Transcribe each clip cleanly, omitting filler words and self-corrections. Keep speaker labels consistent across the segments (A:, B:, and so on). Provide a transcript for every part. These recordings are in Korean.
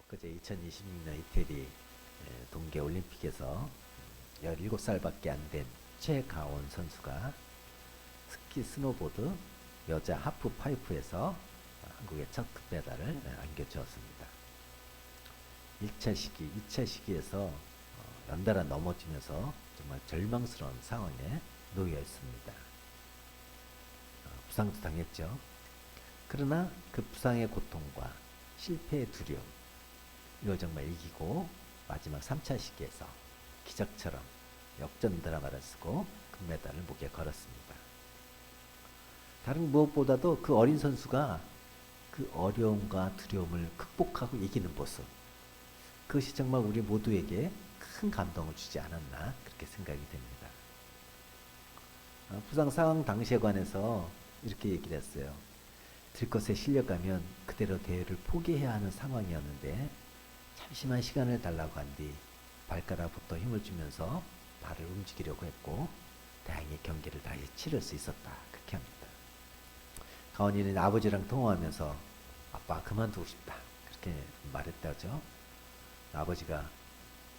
A: 그제 2026년 이태리 동계올림픽에서 17살밖에 안 된 최가온 선수가 스키 스노보드 여자 하프 파이프에서 한국의 첫 금메달을 안겨주었습니다. 1차 시기, 2차 시기에서 연달아 넘어지면서 정말 절망스러운 상황에 놓여 있습니다. 부상도 당했죠. 그러나 그 부상의 고통과 실패의 두려움, 이걸 정말 이기고 마지막 3차 시기에서 기적처럼 역전 드라마를 쓰고 금메달을 목에 걸었습니다. 다른 무엇보다도 그 어린 선수가 그 어려움과 두려움을 극복하고 이기는 모습, 그것이 정말 우리 모두에게 큰 감동을 주지 않았나 그렇게 생각이 됩니다. 부상 상황 당시에 관해서 이렇게 얘기를 했어요. 들것에 실려가면 그대로 대회를 포기해야 하는 상황이었는데 잠시만 시간을 달라고 한 뒤 발가락부터 힘을 주면서 발을 움직이려고 했고 다행히 경기를 다시 치를 수 있었다. 그렇게 합니다. 가온이는 아버지랑 통화하면서 아빠 그만두고 싶다. 그렇게 말했다죠. 아버지가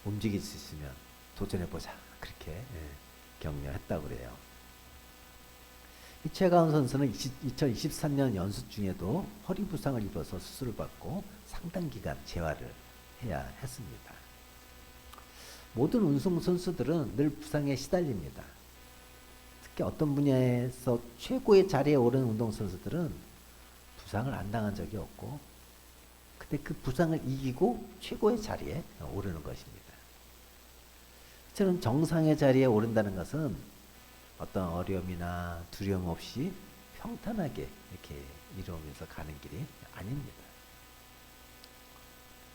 A: 움직일 수 있으면 도전해보자. 그렇게 격려했다고 그래요. 이 최가온 선수는 2023년 연습 중에도 허리 부상을 입어서 수술을 받고 상당 기간 재활을 해야 했습니다. 모든 운동선수들은 늘 부상에 시달립니다. 특히 어떤 분야에서 최고의 자리에 오른 운동선수들은 부상을 안 당한 적이 없고 근데 그 부상을 이기고 최고의 자리에 오르는 것입니다. 저는 정상의 자리에 오른다는 것은 어떤 어려움이나 두려움 없이 평탄하게 이렇게 이루어오면서 가는 길이 아닙니다.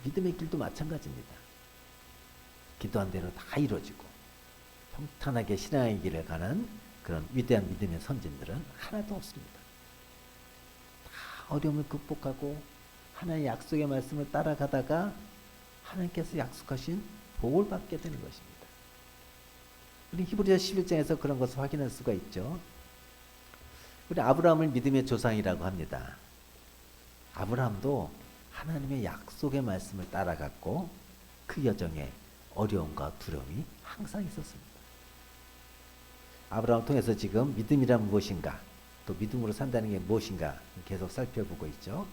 A: 믿음의 길도 마찬가지입니다. 기도한 대로 다 이루어지고 평탄하게 신앙의 길을 가는 그런 위대한 믿음의 선진들은 하나도 없습니다. 다 어려움을 극복하고 하나님의 약속의 말씀을 따라가다가 하나님께서 약속하신 복을 받게 되는 것입니다. 우리 히브리서 11장에서 그런 것을 확인할 수가 있죠. 우리 아브라함을 믿음의 조상이라고 합니다. 아브라함도 하나님의 약속의 말씀을 따라갔고 그 여정에 어려움과 두려움이 항상 있었습니다. 아브라함을 통해서 지금 믿음이란 무엇인가, 또 믿음으로 산다는 게 무엇인가 계속 살펴보고 있죠.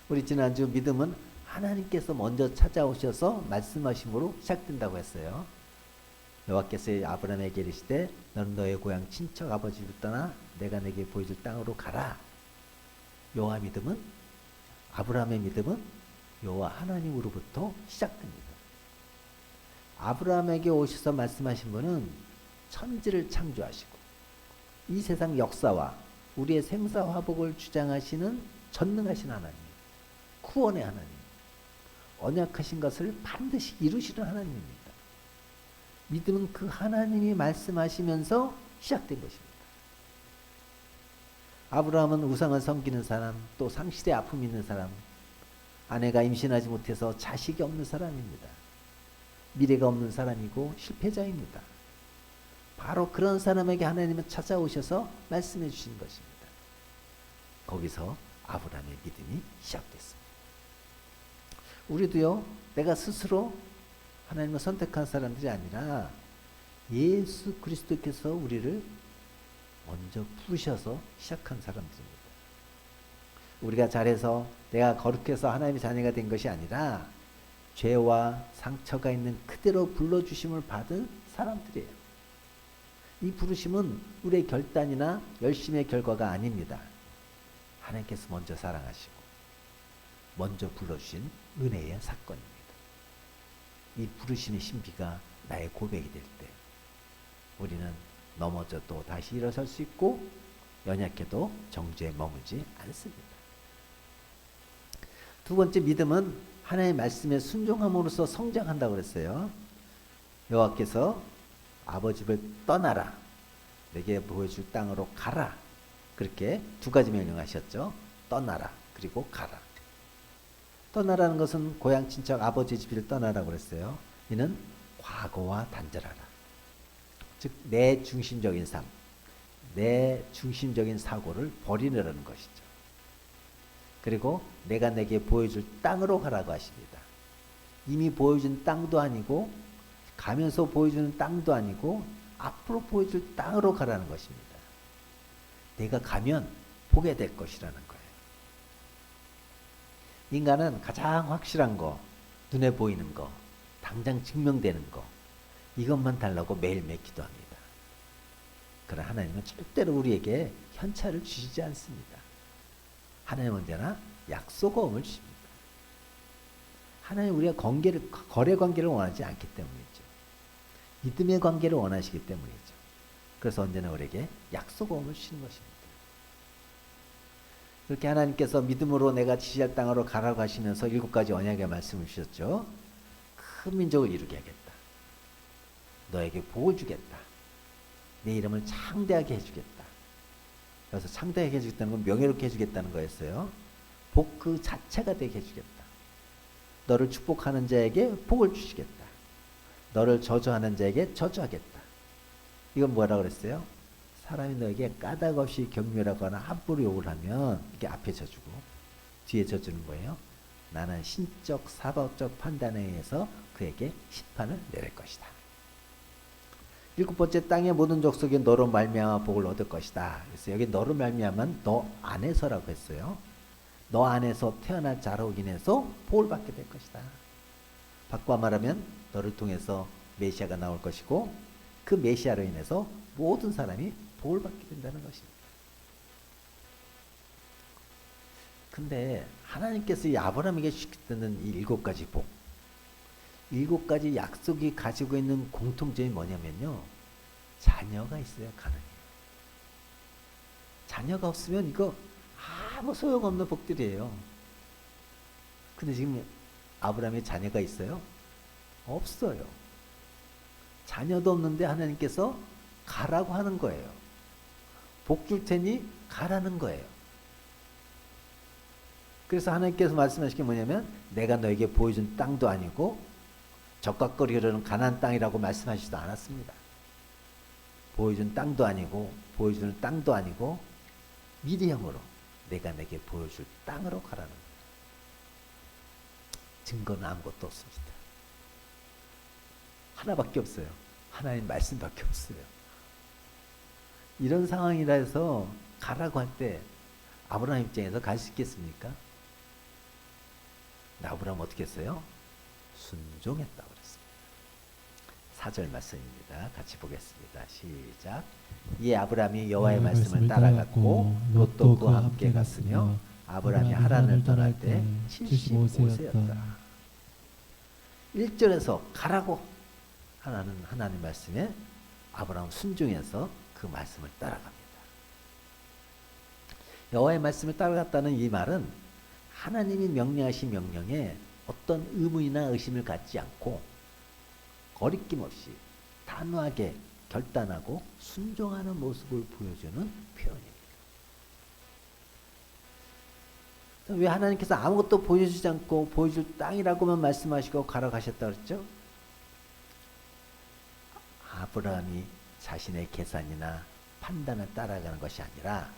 A: 우리 지난주 믿음은 하나님께서 먼저 찾아오셔서 말씀하심으로 시작된다고 했어요. 여호와께서 아브라함에게 이르시되 너는 너의 고향 친척 아버지 집을 떠나 내가 내게 보여줄 땅으로 가라. 여호와 믿음은, 아브라함의 믿음은 여호와 하나님으로부터 시작됩니다. 아브라함에게 오셔서 말씀하신 분은 천지를 창조하시고 이 세상 역사와 우리의 생사화복을 주장하시는 전능하신 하나님, 구원의 하나님, 언약하신 것을 반드시 이루시는 하나님입니다. 믿음은 그 하나님이 말씀하시면서 시작된 것입니다. 아브라함은 우상을 섬기는 사람, 또 상실의 아픔이 있는 사람, 아내가 임신하지 못해서 자식이 없는 사람입니다. 미래가 없는 사람이고 실패자입니다. 바로 그런 사람에게 하나님은 찾아오셔서 말씀해 주신 것입니다. 거기서 아브라함의 믿음이 시작됐습니다. 우리도요, 내가 스스로 하나님을 선택한 사람들이 아니라 예수 그리스도께서 우리를 먼저 부르셔서 시작한 사람들입니다. 우리가 잘해서 내가 거룩해서 하나님의 자녀가 된 것이 아니라 죄와 상처가 있는 그대로 불러주심을 받은 사람들이에요. 이 부르심은 우리의 결단이나 열심의 결과가 아닙니다. 하나님께서 먼저 사랑하시고 먼저 불러주신 은혜의 사건입니다. 이 부르심의 신비가 나의 고백이 될 때 우리는 넘어져도 다시 일어설 수 있고 연약해도 정죄에 머물지 않습니다. 두 번째, 믿음은 하나님의 말씀에 순종함으로써 성장한다고 그랬어요. 여호와께서 아버지 집을 떠나라, 내게 보여줄 땅으로 가라, 그렇게 두 가지 명령하셨죠. 떠나라, 그리고 가라. 떠나라는 것은 고향 친척 아버지 집을 떠나라고 그랬어요. 이는 과거와 단절하라. 즉 내 중심적인 삶, 내 중심적인 사고를 버리려는 것이죠. 그리고 내가 내게 보여줄 땅으로 가라고 하십니다. 이미 보여준 땅도 아니고 가면서 보여주는 땅도 아니고 앞으로 보여줄 땅으로 가라는 것입니다. 내가 가면 보게 될 것이라는 거예요. 인간은 가장 확실한 거, 눈에 보이는 거, 당장 증명되는 거, 이것만 달라고 매일매일 기도합니다. 그러나 하나님은 절대로 우리에게 현찰을 주시지 않습니다. 하나님은 언제나 약속어음을 주십니다. 하나님 우리가 거래 관계를 원하지 않기 때문이죠. 믿음의 관계를 원하시기 때문이죠. 그래서 언제나 우리에게 약속어음을 주시는 것입니다. 그렇게 하나님께서 믿음으로 내가 지시할 땅으로 가라고 하시면서 7가지 언약의 말씀을 주셨죠. 큰 민족을 이루게 하겠다. 너에게 복을 주겠다. 내 이름을 창대하게 해주겠다. 그래서 창대하게 해주겠다는 건 명예롭게 해주겠다는 거였어요. 복 그 자체가 되게 해주겠다. 너를 축복하는 자에게 복을 주시겠다. 너를 저주하는 자에게 저주하겠다. 이건 뭐라고 그랬어요? 사람이 너에게 까닭 없이 경멸하거나 함부로 욕을 하면 이렇게 앞에 져주고 뒤에 져주는 거예요. 나는 신적 사법적 판단에 의해서 그에게 심판을 내릴 것이다. 7번째, 땅의 모든 족속이 너로 말미암아 복을 얻을 것이다. 그래서 여기 너로 말미암은 너 안에서라고 했어요. 너 안에서 태어날 자로 인해서 복을 받게 될 것이다. 바꿔 말하면 너를 통해서 메시아가 나올 것이고 그 메시아로 인해서 모든 사람이 복을 받게 된다는 것입니다. 근데 하나님께서 이 아브라함에게 주시는 이 7가지 복, 7가지 약속이 가지고 있는 공통점이 뭐냐면요. 자녀가 있어야 가능해요. 자녀가 없으면 이거 아무 소용없는 복들이에요. 근데 지금 아브라함의 자녀가 있어요? 없어요. 자녀도 없는데 하나님께서 가라고 하는 거예요. 복 줄 테니 가라는 거예요. 그래서 하나님께서 말씀하신 게 뭐냐면 내가 너에게 보여준 땅도 아니고 적각거리려는 가나안 땅이라고 말씀하시지도 않았습니다. 보여준 땅도 아니고 보여주는 땅도 아니고 미리함으로 내가 내게 보여줄 땅으로 가라는 거예요. 증거는 아무것도 없습니다. 하나밖에 없어요. 하나님 말씀밖에 없어요. 이런 상황이라 해서 가라고 할 때 아브라함 입장에서 갈 수 있겠습니까? 아브라함 어떻게 했어요? 순종했다고 그랬습니다. 4절 말씀입니다. 같이 보겠습니다. 시작. 이에 아브라함이 여호와의 말씀을 따라갔고 롯도 그와 함께 갔으며 아브라함이 하란을 떠날 때 75세였다. 1절에서 가라고 하나님 말씀에 아브라함 순종해서 그 말씀을 따라갑니다. 여호와의 말씀을 따라갔다는 이 말은 하나님이 명령하신 명령에 어떤 의문이나 의심을 갖지 않고 거리낌 없이 단호하게 결단하고 순종하는 모습을 보여주는 표현입니다. 왜 하나님께서 아무것도 보여주지 않고 보여줄 땅이라고만 말씀하시고 가라 가셨다고 그랬죠? 아브라함이 자신의 계산이나 판단을 따라가는 것이 아니라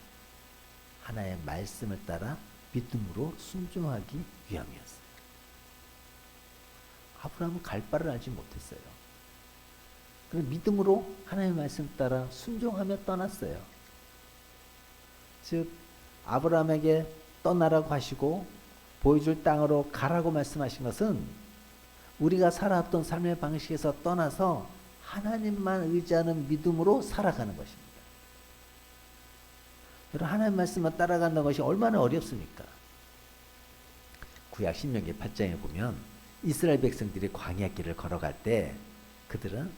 A: 하나의 말씀을 따라 믿음으로 순종하기 위함이었어요. 아브라함은 갈 바를 알지 못했어요. 그래서 믿음으로 하나님의 말씀 따라 순종하며 떠났어요. 즉 아브라함에게 떠나라고 하시고 보여줄 땅으로 가라고 말씀하신 것은 우리가 살아왔던 삶의 방식에서 떠나서 하나님만 의지하는 믿음으로 살아가는 것입니다. 여러분, 하나님 말씀만 따라간다는 것이 얼마나 어렵습니까? 구약 신명기 8장에 보면 이스라엘 백성들이 광야 길을 걸어갈 때 그들은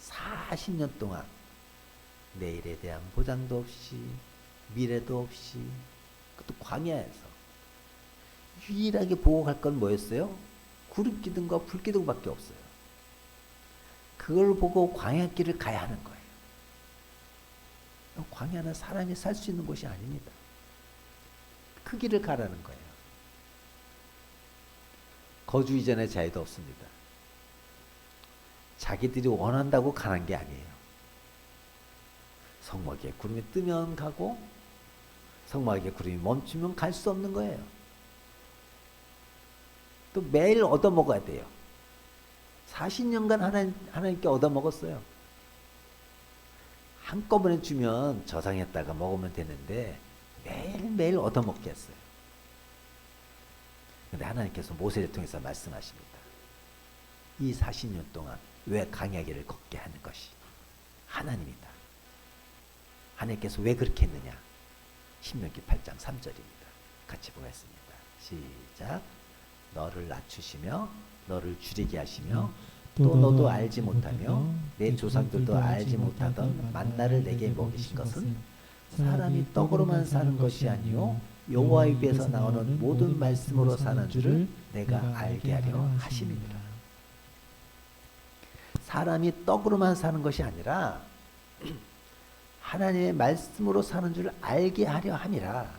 A: 40년 동안 내일에 대한 보장도 없이 미래도 없이 그것도 광야에서 유일하게 보고 갈 건 뭐였어요? 구름 기둥과 불 기둥밖에 없어요. 그걸 보고 광야 길을 가야 하는 거예요. 광야는 사람이 살 수 있는 곳이 아닙니다. 그 길을 가라는 거예요. 거주 이전의 자유도 없습니다. 자기들이 원한다고 가는 게 아니에요. 성막에 구름이 뜨면 가고 성막에 구름이 멈추면 갈 수 없는 거예요. 또 매일 얻어먹어야 돼요. 40년간 하나님께 얻어먹었어요. 한꺼번에 주면 저장했다가 먹으면 되는데 매일매일 얻어먹게 했어요. 근데 하나님께서 모세를 통해서 말씀하십니다. 이 40년 동안 왜 광야길을 걷게 하는 것이 하나님이다. 하나님께서 왜 그렇게 했느냐? 신명기 8장 3절입니다. 같이 보겠습니다. 시작. 너를 낮추시며 너를 줄이게 하시며 또 너도 알지 못하며 내 조상들도 알지 못하던 만나를 내게 먹이신 것은 사람이 떡으로만 사는 것이 아니요 여호와 입에서 나오는 모든 말씀으로 사는 줄을 내가 알게 하려 하심이니라. 사람이 떡으로만 사는 것이 아니라 하나님의 말씀으로 사는 줄을 알게 하려 함이라.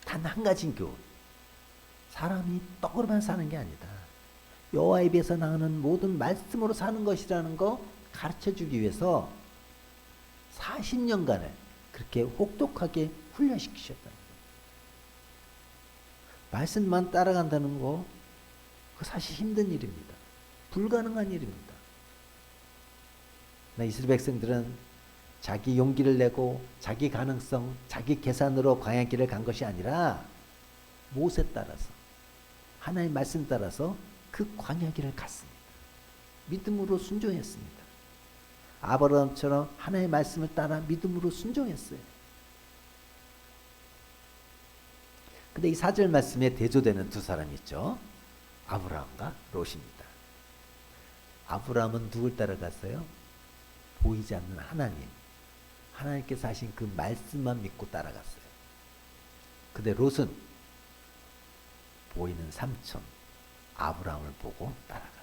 A: 단 한 가지 교훈. 사람이 떡으로만 사는 게 아니다. 여호와 입에서 나오는 모든 말씀으로 사는 것이라는 거 가르쳐주기 위해서 40년간을 그렇게 혹독하게 훈련시키셨다. 말씀만 따라간다는 거 그거 사실 힘든 일입니다. 불가능한 일입니다. 이스라엘 백성들은 자기 용기를 내고 자기 가능성, 자기 계산으로 광야길을 간 것이 아니라 모세 따라서 하나님의 말씀 따라서 그 광야길을 갔습니다. 믿음으로 순종했습니다. 아브라함처럼 하나님의 말씀을 따라 믿음으로 순종했어요. 근데 이 4절 말씀에 대조되는 두 사람이 있죠. 아브라함과 롯입니다. 아브라함은 누굴 따라갔어요? 보이지 않는 하나님. 하나님께서 하신 그 말씀만 믿고 따라갔어요. 근데 롯은 보이는 삼촌 아브라함을 보고 따라갔어요.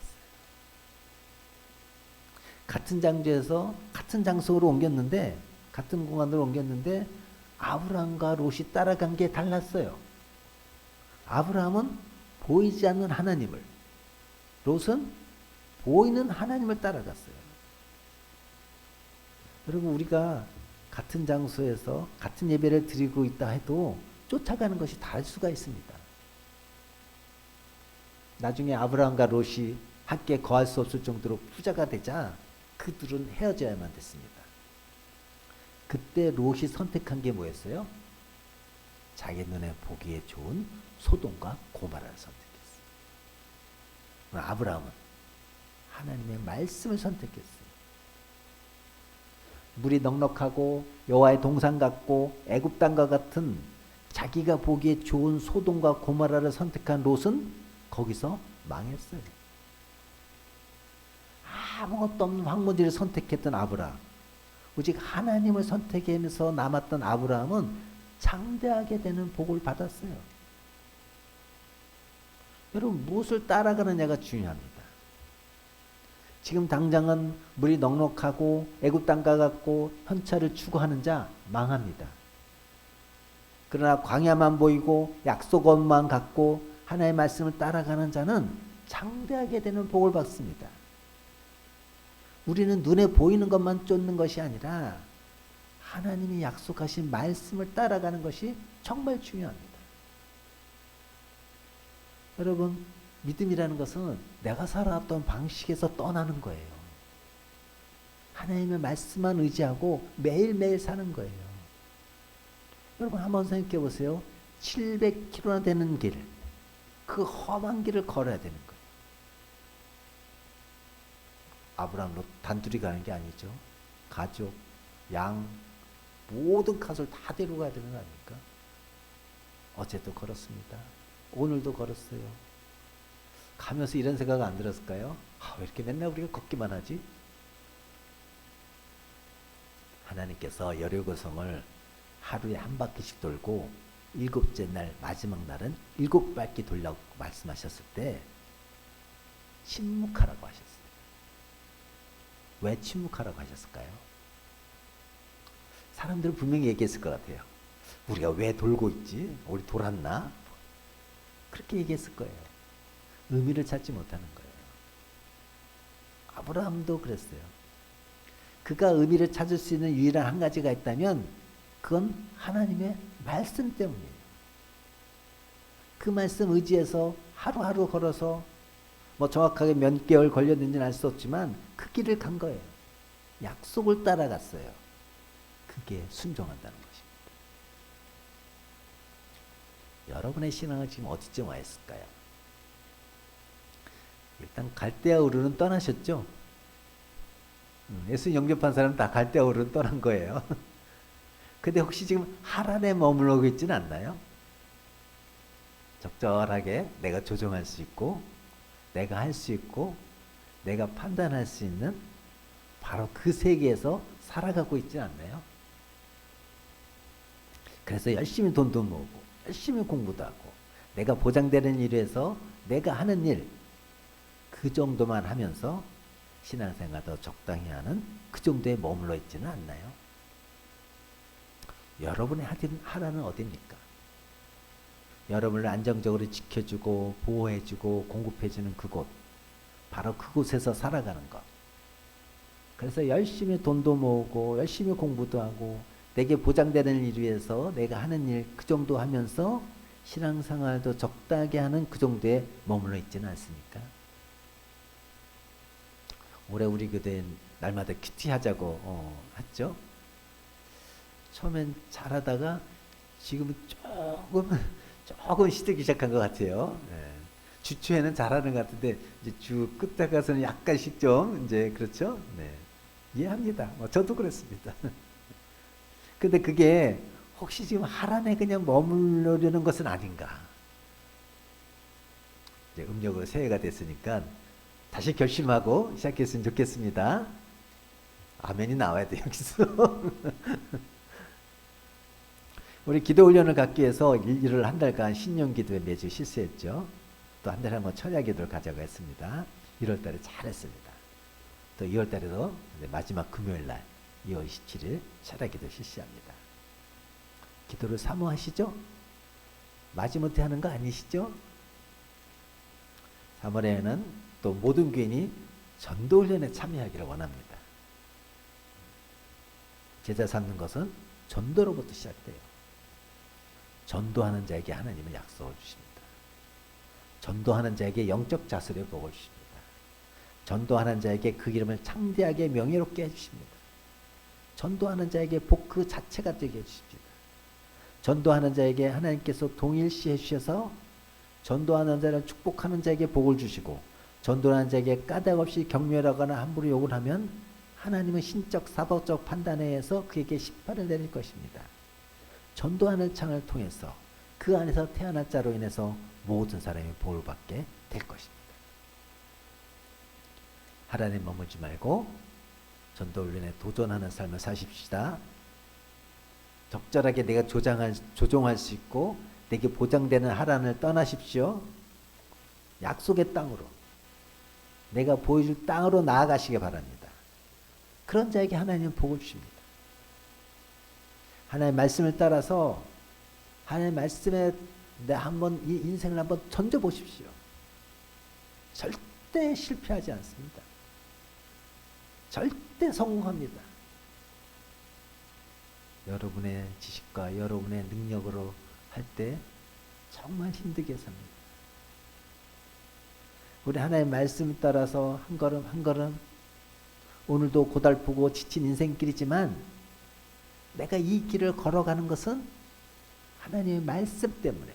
A: 같은 장소에서 같은 장소로 옮겼는데 같은 공간으로 옮겼는데 아브라함과 롯이 따라간 게 달랐어요. 아브라함은 보이지 않는 하나님을, 롯은 보이는 하나님을 따라갔어요. 여러분, 우리가 같은 장소에서 같은 예배를 드리고 있다 해도 쫓아가는 것이 다를 수가 있습니다. 나중에 아브라함과 롯이 함께 거할 수 없을 정도로 부자가 되자 그들은 헤어져야만 됐습니다. 그때 롯이 선택한 게 뭐였어요? 자기 눈에 보기에 좋은 소돔과 고모라를 선택했어요. 아브라함은 하나님의 말씀을 선택했어요. 물이 넉넉하고 여호와의 동산 같고 애굽 땅과 같은 자기가 보기에 좋은 소돔과 고모라를 선택한 롯은 거기서 망했어요. 아무것도 없는 황무지를 선택했던 아브라함, 오직 하나님을 선택하면서 남았던 아브라함은 장대하게 되는 복을 받았어요. 여러분, 무엇을 따라가느냐가 중요합니다. 지금 당장은 물이 넉넉하고 애굽 땅과 같고 현찰을 추구하는 자 망합니다. 그러나 광야만 보이고 약속원만 갖고 하나님의 말씀을 따라가는 자는 장대하게 되는 복을 받습니다. 우리는 눈에 보이는 것만 쫓는 것이 아니라 하나님이 약속하신 말씀을 따라가는 것이 정말 중요합니다. 여러분, 믿음이라는 것은 내가 살아왔던 방식에서 떠나는 거예요. 하나님의 말씀만 의지하고 매일매일 사는 거예요. 여러분, 한번 생각해 보세요. 700km나 되는 길, 그 험한 길을 걸어야 되는 거예요. 아브라함, 롯 단둘이 가는 게 아니죠. 가족, 양, 모든 것을 다 데려가야 되는 거 아닙니까? 어제도 걸었습니다. 오늘도 걸었어요. 가면서 이런 생각 안 들었을까요? 왜 이렇게 맨날 우리가 걷기만 하지? 하나님께서 여리고성을 하루에 한 바퀴씩 돌고 7째 날 마지막 날은 7바퀴 돌라고 말씀하셨을 때 침묵하라고 하셨어요. 왜 침묵하라고 하셨을까요? 사람들은 분명히 얘기했을 것 같아요. 우리가 왜 돌고 있지? 우리 돌았나? 그렇게 얘기했을 거예요. 의미를 찾지 못하는 거예요. 아브라함도 그랬어요. 그가 의미를 찾을 수 있는 유일한 한 가지가 있다면 그건 하나님의 말씀 때문이에요. 그 말씀 의지해서 하루하루 걸어서 뭐 정확하게 몇 개월 걸렸는지는 알 수 없지만 그 길을 간 거예요. 약속을 따라갔어요. 그게 순종한다는 것입니다. 여러분의 신앙은 지금 어디쯤 와 있을까요? 일단 갈대아 우르는 떠나셨죠? 예수님 영접한 사람은 다 갈대아 우르는 떠난 거예요. 근데 혹시 지금 하란에 머물러 있지는 않나요? 적절하게 내가 조정할 수 있고, 내가 할 수 있고, 내가 판단할 수 있는 바로 그 세계에서 살아가고 있지 않나요? 그래서 열심히 돈도 모으고, 열심히 공부도 하고, 내가 보장되는 일에서 내가 하는 일, 그 정도만 하면서 신앙생활도 적당히 하는 그 정도에 머물러 있지는 않나요? 여러분의 하라는 어디입니까? 여러분을 안정적으로 지켜주고 보호해주고 공급해주는 그곳, 바로 그곳에서 살아가는 것. 그래서 열심히 돈도 모으고 열심히 공부도 하고 내게 보장되는 일 위해서 내가 하는 일 그 정도 하면서 신앙생활도 적당하게 하는 그 정도에 머물러 있지는 않습니까? 올해 우리 교대에 날마다 큐티 하자고 했죠. 처음엔 잘하다가 지금은 조금 시들기 시작한 것 같아요. 네. 주초에는 잘하는 것 같은데 이제 주 끝에 가서는 약간씩 좀 이제 그렇죠. 네. 이해합니다. 저도 그랬습니다. 근데 그게 혹시 지금 하란에 그냥 머무르려는 것은 아닌가? 이제 음력으로 새해가 됐으니까 다시 결심하고 시작했으면 좋겠습니다. 아멘이 나와야 돼 여기서. 우리 기도 훈련을 갖기 위해서 1월 한 달간 신년 기도에 매주 실수했죠. 또 한 달에 한번 철야 기도를 가자고 했습니다. 1월 달에 잘했습니다. 또 2월 달에도 마지막 금요일 날 2월 27일 철야 기도 실시합니다. 기도를 사모하시죠? 마지못해 하는 거 아니시죠? 3월에는 또 모든 교인이 전도 훈련에 참여하기를 원합니다. 제자 삼는 것은 전도로부터 시작돼요. 전도하는 자에게 하나님은 약속을 주십니다. 전도하는 자에게 영적 자수의 복을 주십니다. 전도하는 자에게 그 이름을 창대하게 명예롭게 해주십니다. 전도하는 자에게 복 그 자체가 되게 해주십니다. 전도하는 자에게 하나님께서 동일시 해주셔서 전도하는 자를 축복하는 자에게 복을 주시고 전도하는 자에게 까닭 없이 경멸하거나 함부로 욕을 하면 하나님은 신적 사법적 판단에 의해서 그에게 심판을 내릴 것입니다. 전도하는 창을 통해서 그 안에서 태어날 자로 인해서 모든 사람이 복을 받게 될 것입니다. 하나님 머물지 말고 전도훈련에 도전하는 삶을 사십시다. 적절하게 내가 조종할 수 있고 내게 보장되는 하란을 떠나십시오. 약속의 땅으로 내가 보여줄 땅으로 나아가시기 바랍니다. 그런 자에게 하나님은 복을 주십니다. 하나님의 말씀을 따라서 하나님의 말씀에 한번 이 인생을 한번 던져보십시오. 절대 실패하지 않습니다. 절대 성공합니다. 여러분의 지식과 여러분의 능력으로 할 때 정말 힘들게 삽니다. 우리 하나님의 말씀을 따라서 한 걸음 한 걸음 오늘도 고달프고 지친 인생길이지만 내가 이 길을 걸어가는 것은 하나님의 말씀 때문에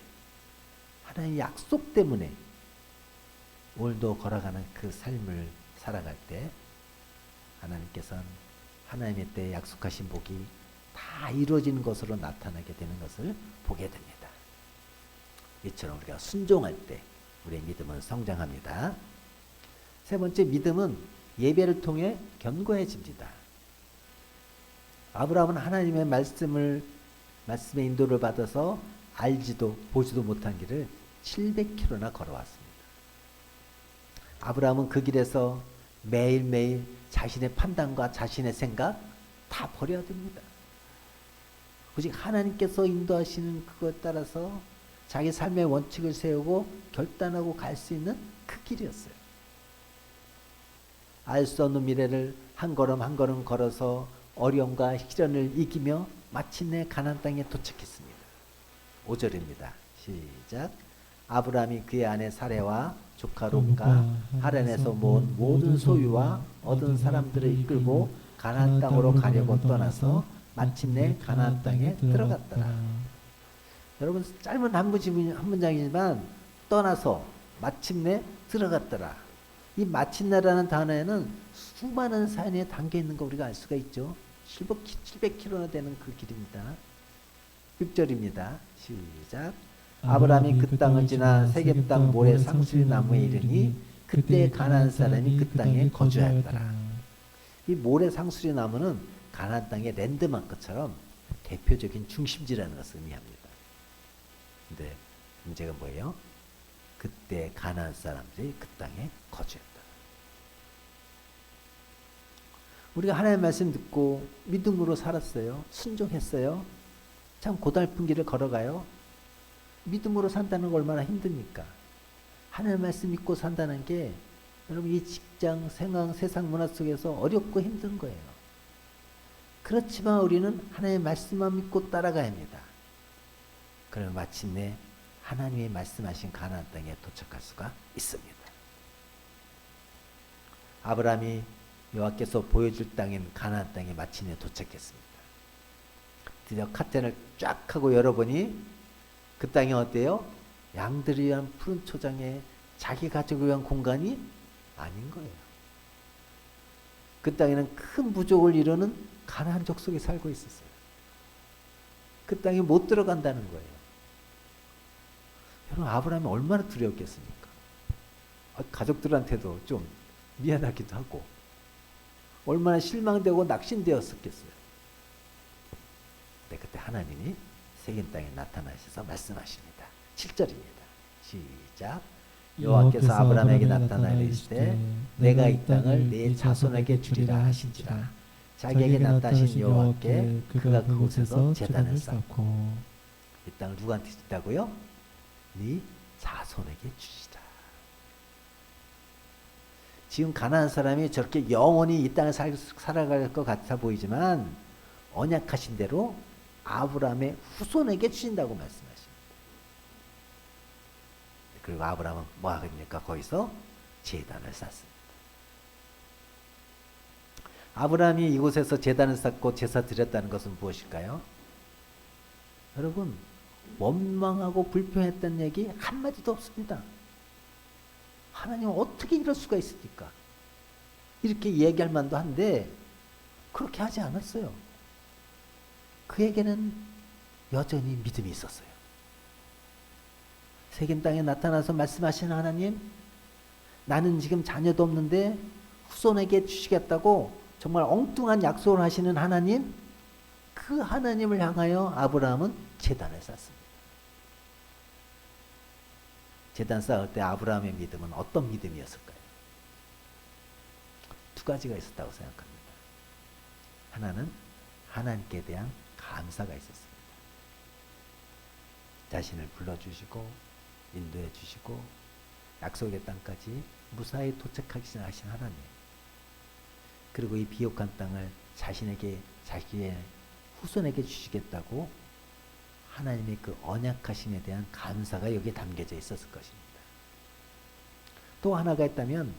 A: 하나님의 약속 때문에 오늘도 걸어가는 그 삶을 살아갈 때 하나님께서는 하나님의 때 약속하신 복이 다 이루어지는 것으로 나타나게 되는 것을 보게 됩니다. 이처럼 우리가 순종할 때 우리의 믿음은 성장합니다. 세 번째, 믿음은 예배를 통해 견고해집니다. 아브라함은 하나님의 말씀의 인도를 받아서 알지도 보지도 못한 길을 700km나 걸어왔습니다. 아브라함은 그 길에서 매일매일 자신의 판단과 자신의 생각 다 버려야 됩니다. 오직 하나님께서 인도하시는 그것 따라서 자기 삶의 원칙을 세우고 결단하고 갈 수 있는 그 길이었어요. 알 수 없는 미래를 한 걸음 한 걸음 걸어서 어려움과 시련을 이기며 마침내 가나안 땅에 도착했습니다. 5절입니다. 시작. 아브라함이 그의 아내 사레와 조카 롯과 하란에서 모은 모든 소유와 얻은 사람들을 이끌고 가나안 땅으로 가려고 떠나서 마침내 가나안 땅에 들어갔더라. 여러분 짧은 한 문장이지만 떠나서 마침내 들어갔더라. 이 마침내라는 단어에는 수많은 사연이 담겨 있는 거 우리가 알 수가 있죠. 700km나 되는 그 길입니다. 6절입니다. 시작. 아브라함이 그 땅을 지나 세겜 땅 모래 상수리 나무에 이르니 그때 가나안 사람이 그 땅에 거주하였더라. 이 모래 상수리 나무는 가나안 땅의 랜드마크처럼 대표적인 중심지라는 것을 의미합니다. 근데 문제가 뭐예요? 그때 가나안 사람들이 그 땅에 거주했다. 우리가 하나님의 말씀 듣고 믿음으로 살았어요. 순종했어요. 참 고달픈 길을 걸어가요. 믿음으로 산다는 거 얼마나 힘듭니까? 하나님의 말씀 믿고 산다는 게 여러분 이 직장, 생활, 세상 문화 속에서 어렵고 힘든 거예요. 그렇지만 우리는 하나님의 말씀만 믿고 따라가야 합니다. 그러면 마침내 하나님의 말씀하신 가나안 땅에 도착할 수가 있습니다. 아브라함이 여호와께서 보여줄 땅인 가나안 땅에 마침내 도착했습니다. 드디어 카텐을 쫙 하고 열어보니 그 땅이 어때요? 양들을 위한 푸른 초장에 자기 가족을 위한 공간이 아닌 거예요. 그 땅에는 큰 부족을 이루는 가나안 족속이 살고 있었어요. 그 땅에 못 들어간다는 거예요. 여러분 아브라함이 얼마나 두려웠겠습니까? 가족들한테도 좀 미안하기도 하고 얼마나 실망되고 낙심되었었겠어요. 근데 그때 하나님이 세겜 땅에 나타나셔서 말씀하십니다. 7절입니다. 시작. 여호와께서 아브라함에게 나타나 이르시되 내가 이 땅을 네 자손에게 주리라 하신지라. 자기에게 나타나신 여호와께 그가 그곳에서 제단을 쌓고 이 땅을 누구한테 준다고요? 네 자손에게 주시라. 지금 가나안 사람이 저렇게 영원히 이 땅을 살아갈 것 같아 보이지만 언약하신 대로 아브라함의 후손에게 주신다고 말씀하십니다. 그리고 아브라함은 뭐 하겠습니까? 거기서 제단을 쌓습니다. 아브라함이 이곳에서 제단을 쌓고 제사 드렸다는 것은 무엇일까요? 여러분 원망하고 불평했던 얘기 한마디도 없습니다. 하나님 어떻게 이럴 수가 있습니까? 이렇게 얘기할 만도 한데 그렇게 하지 않았어요. 그에게는 여전히 믿음이 있었어요. 세겜 땅에 나타나서 말씀하시는 하나님, 나는 지금 자녀도 없는데 후손에게 주시겠다고 정말 엉뚱한 약속을 하시는 하나님, 그 하나님을 향하여 아브라함은 제단을 쌓습니다. 제단 쌓을 때 아브라함의 믿음은 어떤 믿음이었을까요? 두 가지가 있었다고 생각합니다. 하나는 하나님께 대한 감사가 있었습니다. 자신을 불러주시고 인도해 주시고 약속의 땅까지 무사히 도착하기 하신 하나님, 그리고 이 비옥한 땅을 자신에게 자기의 후손에게 주시겠다고 하나님의 그 언약하심에 대한 감사가 여기에 담겨져 있었을 것입니다. 또 하나가 있다면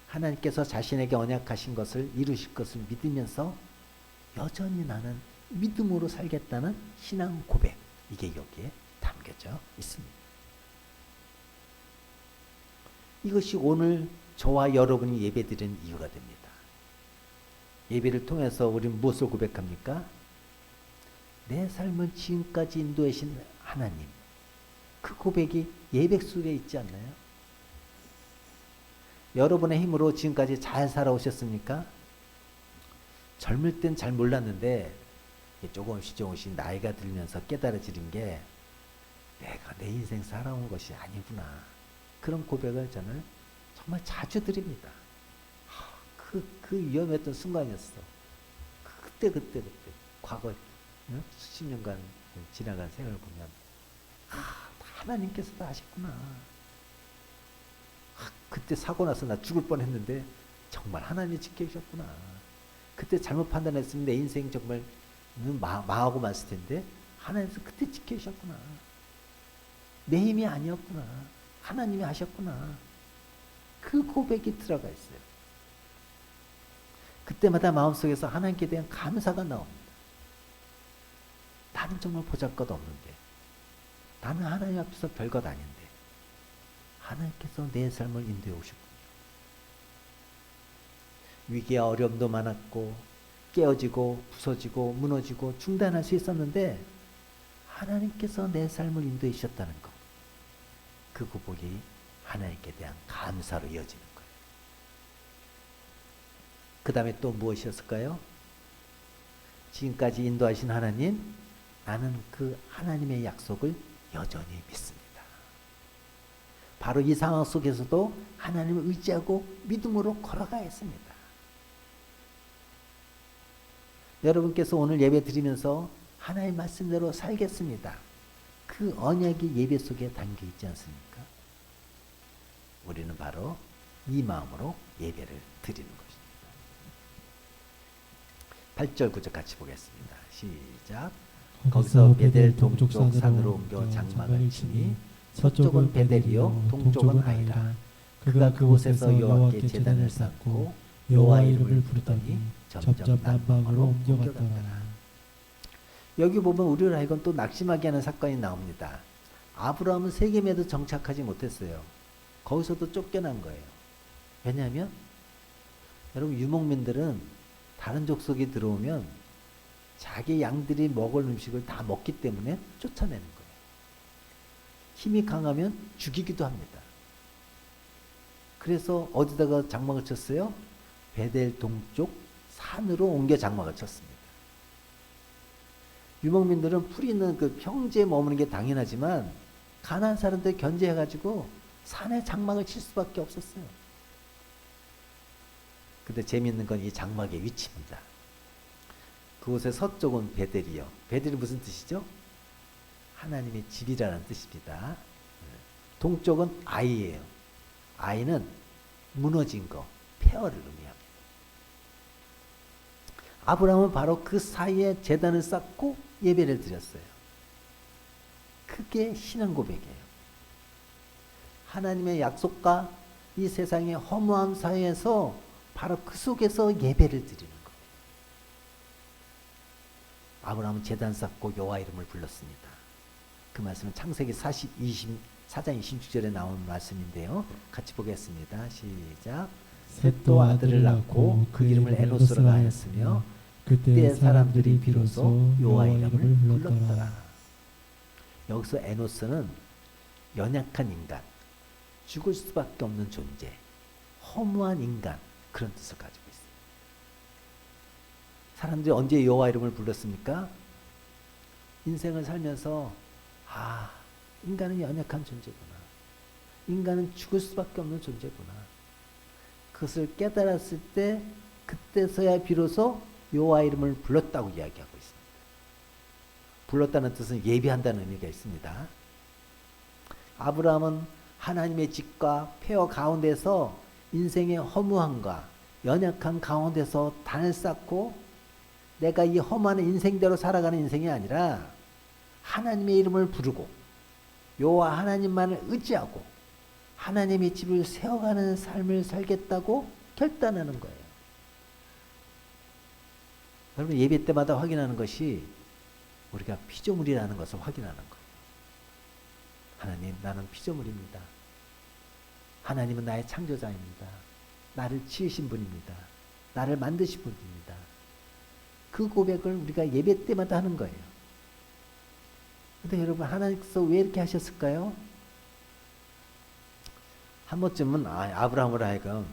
A: 하나님께서 자신에게 언약하신 것을 이루실 것을 믿으면서 여전히 나는 믿음으로 살겠다는 신앙 고백, 이게 여기에 담겨져 있습니다. 이것이 오늘 저와 여러분이 예배드리는 이유가 됩니다. 예배를 통해서 우리는 무엇을 고백합니까? 내 삶을 지금까지 인도해 주신 하나님, 그 고백이 예배 속에 있지 않나요? 여러분의 힘으로 지금까지 잘 살아오셨습니까? 젊을 땐 잘 몰랐는데 조금씩 나이가 들면서 깨달아지는 게 내가 내 인생 살아온 것이 아니구나, 그런 고백을 저는 정말 자주 드립니다. 그 위험했던 순간이었어. 그때 과거 수십 년간 지나간 생활을 보면 하나님께서 다 아셨구나. 그때 사고 나서 나 죽을 뻔했는데 정말 하나님이 지켜주셨구나. 그때 잘못 판단했으면 내 인생 정말 망하고 말았을 텐데 하나님께서 그때 지켜주셨구나. 내 힘이 아니었구나. 하나님이 하셨구나. 그 고백이 들어가 있어요. 그때마다 마음속에서 하나님께 대한 감사가 나옵니다. 나는 정말 보잘것없는데, 나는 하나님 앞에서 별것 아닌데 하나님께서 내 삶을 인도해 오셨군요. 위기와 어려움도 많았고 깨어지고 부서지고 무너지고 중단할 수 있었는데 하나님께서 내 삶을 인도해 주셨다는 것, 그 고백이 하나님께 대한 감사로 이어지는 거예요. 그 다음에 또 무엇이었을까요? 지금까지 인도하신 하나님, 나는 그 하나님의 약속을 여전히 믿습니다. 바로 이 상황 속에서도 하나님을 의지하고 믿음으로 걸어가야 했습니다. 여러분께서 오늘 예배 드리면서 하나님 말씀대로 살겠습니다. 그 언약이 예배 속에 담겨 있지 않습니까? 우리는 바로 이 마음으로 예배를 드리는 것입니다. 8절 9절 같이 보겠습니다. 시작. 거기서 베델 동쪽 산으로 옮겨 장막을 치니 서쪽은 베델이요 동쪽은 아이라. 그가 그곳에서 여호와께 제단을 쌓고 여호와 이름을 부르더니 점점 남방으로 옮겨갔더라. 여기 보면 우리를 하여금 또 낙심하게 하는 사건이 나옵니다. 아브라함은 세겜에도 정착하지 못했어요. 거기서도 쫓겨난 거예요. 왜냐하면 여러분, 유목민들은 다른 족속이 들어오면 자기 양들이 먹을 음식을 다 먹기 때문에 쫓아내는 거예요. 힘이 강하면 죽이기도 합니다. 그래서 어디다가 장막을 쳤어요? 베델 동쪽 산으로 옮겨 장막을 쳤습니다. 유목민들은 풀이 있는 그 평지에 머무는 게 당연하지만 가나안 사람들 견제해가지고 산에 장막을 칠 수밖에 없었어요. 근데 재미있는 건 이 장막의 위치입니다. 그곳의 서쪽은 베델이요. 베델이 무슨 뜻이죠? 하나님의 집이라는 뜻입니다. 동쪽은 아이예요. 아이는 무너진 거, 폐허를 의미합니다. 아브라함은 바로 그 사이에 제단을 쌓고 예배를 드렸어요. 그게 신앙 고백이에요. 하나님의 약속과 이 세상의 허무함 사이에서 바로 그 속에서 예배를 드리는 거예요. 아브라함은 제단 쌓고 여호와 이름을 불렀습니다. 그 말씀은 창세기 4장 26절에 나온 말씀인데요. 같이 보겠습니다. 시작. 셋도 아들을 낳고 그 이름을 에노스라 하였으며 그때 사람들이 비로소 여호와 이름을 불렀더라. 여기서 에노스는 연약한 인간, 죽을 수밖에 없는 존재, 허무한 인간, 그런 뜻을 가지고 있어요. 사람들이 언제 여호와 이름을 불렀습니까? 인생을 살면서 인간은 연약한 존재구나. 인간은 죽을 수밖에 없는 존재구나. 그것을 깨달았을 때 그때서야 비로소 여호와 이름을 불렀다고 이야기하고 있습니다. 불렀다는 뜻은 예비한다는 의미가 있습니다. 아브라함은 하나님의 집과 폐허 가운데서 인생의 허무함과 연약한 가운데서 단을 쌓고 내가 이 험한 인생대로 살아가는 인생이 아니라 하나님의 이름을 부르고 여호와 하나님만을 의지하고 하나님의 집을 세워가는 삶을 살겠다고 결단하는 거예요. 여러분, 예배 때마다 확인하는 것이 우리가 피조물이라는 것을 확인하는 거예요. 하나님, 나는 피조물입니다. 하나님은 나의 창조자입니다. 나를 지으신 분입니다. 나를 만드신 분입니다. 그 고백을 우리가 예배 때마다 하는 거예요. 근데 여러분, 하나님께서 왜 이렇게 하셨을까요? 한 번쯤은 아브라함으로 하여금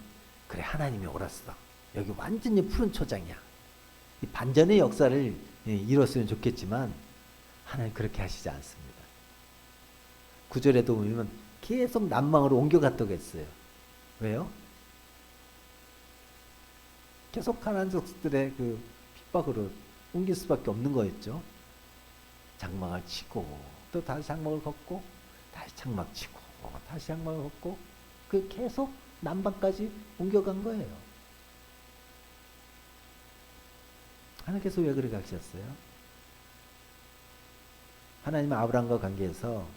A: 그래, 하나님이 옳았어. 여기 완전히 푸른 초장이야. 이 반전의 역사를 이뤘으면 좋겠지만 하나님 그렇게 하시지 않습니다. 9절에도 보면 계속 남방으로 옮겨갔다고 했어요. 왜요? 계속 가나안 족속들의 그 핍박으로 옮길 수밖에 없는 거였죠. 장막을 치고 또 다시 장막을 걷고 다시 장막 치고 다시 장막을 걷고 그 계속 남방까지 옮겨간 거예요. 하나님께서 왜 그렇게 하셨어요? 하나님은 아브라함과 관계에서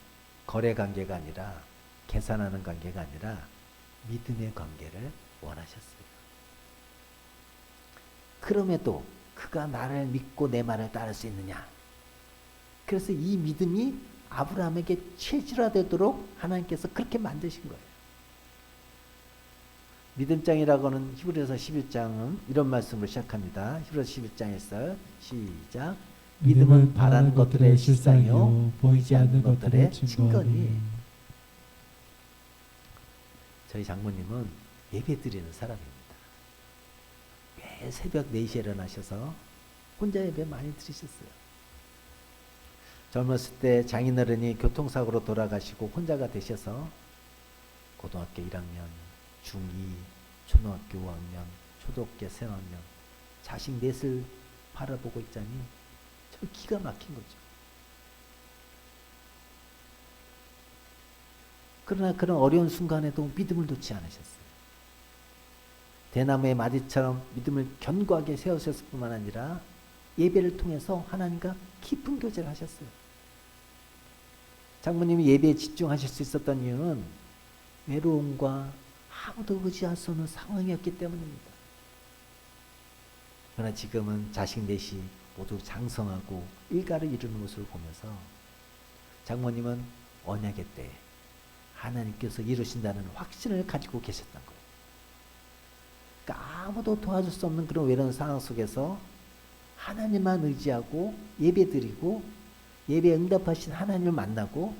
A: 거래 관계가 아니라 계산하는 관계가 아니라 믿음의 관계를 원하셨어요. 그럼에도 그가 나를 믿고 내 말을 따를 수 있느냐? 그래서 이 믿음이 아브라함에게 체질화되도록 하나님께서 그렇게 만드신 거예요. 믿음장이라고 하는 히브리서 11장은 이런 말씀으로 시작합니다. 히브리서 11장에서 시작. 믿음은 바라는 것들의 실상이요 보이지 않는 것들의 증거니. 저희 장모님은 예배 드리는 사람입니다. 매 새벽 4시에 일어나셔서 혼자 예배 많이 드리셨어요. 젊었을 때 장인어른이 교통사고로 돌아가시고 혼자가 되셔서 고등학교 1학년, 중2, 초등학교 5학년, 초등학교 3학년 자식 넷을 바라보고 있자니 참 기가 막힌 거죠. 그러나 그런 어려운 순간에도 믿음을 놓지 않으셨어요. 대나무의 마디처럼 믿음을 견고하게 세우셨을 뿐만 아니라 예배를 통해서 하나님과 깊은 교제를 하셨어요. 장모님이 예배에 집중하실 수 있었던 이유는 외로움과 아무도 의지할 수 없는 상황이었기 때문입니다. 그러나 지금은 자식 넷이 모두 장성하고 일가를 이루는 모습을 보면서 장모님은 언약의 때에 하나님께서 이루신다는 확신을 가지고 계셨던 거예요. 그러니까 아무도 도와줄 수 없는 그런 외로운 상황 속에서 하나님만 의지하고 예배드리고 예배에 응답하신 하나님을 만나고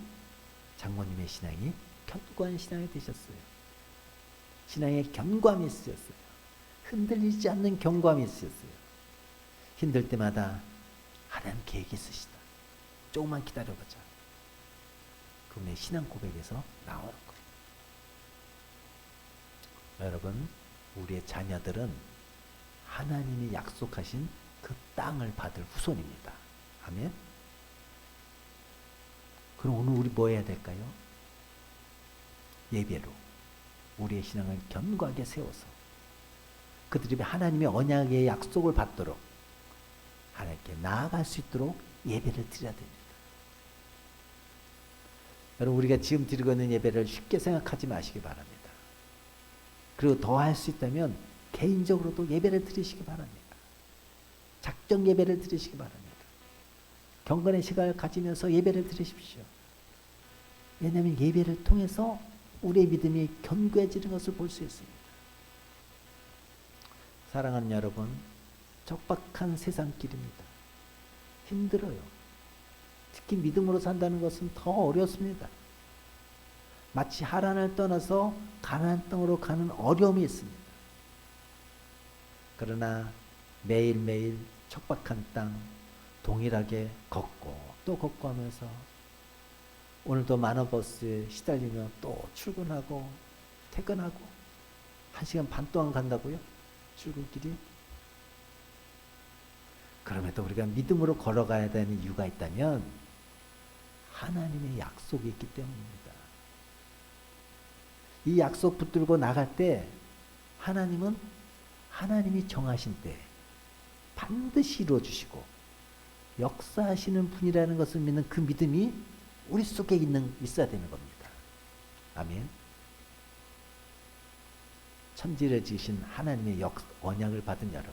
A: 장모님의 신앙이 견고한 신앙이 되셨어요. 신앙에 견고함이 있으셨어요. 흔들리지 않는 견고함이 있으셨어요. 힘들 때마다 하나님 계획이 있으시다. 조금만 기다려보자. 그분의 신앙 고백에서 나오는 거예요. 여러분, 우리의 자녀들은 하나님이 약속하신 그 땅을 받을 후손입니다. 아멘. 그럼 오늘 우리 뭐 해야 될까요? 예배로 우리의 신앙을 견고하게 세워서 그들이 하나님의 언약의 약속을 받도록 하나님께 나아갈 수 있도록 예배를 드려야 됩니다. 여러분, 우리가 지금 드리고 있는 예배를 쉽게 생각하지 마시기 바랍니다. 그리고 더 할 수 있다면 개인적으로도 예배를 드리시기 바랍니다. 작정 예배를 드리시기 바랍니다. 경건의 시간을 가지면서 예배를 드리십시오. 왜냐하면 예배를 통해서 우리의 믿음이 견고해지는 것을 볼 수 있습니다. 사랑하는 여러분, 척박한 세상길입니다. 힘들어요. 특히 믿음으로 산다는 것은 더 어렵습니다. 마치 하란을 떠나서 가나안 땅으로 가는 어려움이 있습니다. 그러나 매일매일 척박한 땅 동일하게 걷고 또 걷고 하면서 오늘도 많은 버스에 시달리며 또 출근하고 퇴근하고 1시간 반 동안 간다고요? 출근길이? 그럼에도 우리가 믿음으로 걸어가야 되는 이유가 있다면 하나님의 약속이 있기 때문입니다. 이 약속 붙들고 나갈 때 하나님은 하나님이 정하신 때 반드시 이루어 주시고 역사하시는 분이라는 것을 믿는 그 믿음이 우리 속에 있어야 되는 겁니다. 아멘. 천지를 지으신 하나님의 언약을 받은 여러분,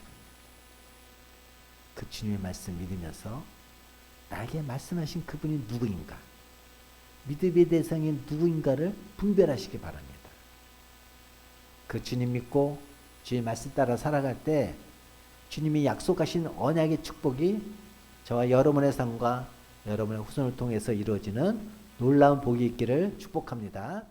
A: 그 주님의 말씀 믿으면서 나에게 말씀하신 그분이 누구인가, 믿음의 대상이 누구인가를 분별하시기 바랍니다. 그 주님 믿고 주의 말씀 따라 살아갈 때 주님이 약속하신 언약의 축복이 저와 여러분의 삶과 여러분의 후손을 통해서 이루어지는 놀라운 복이 있기를 축복합니다.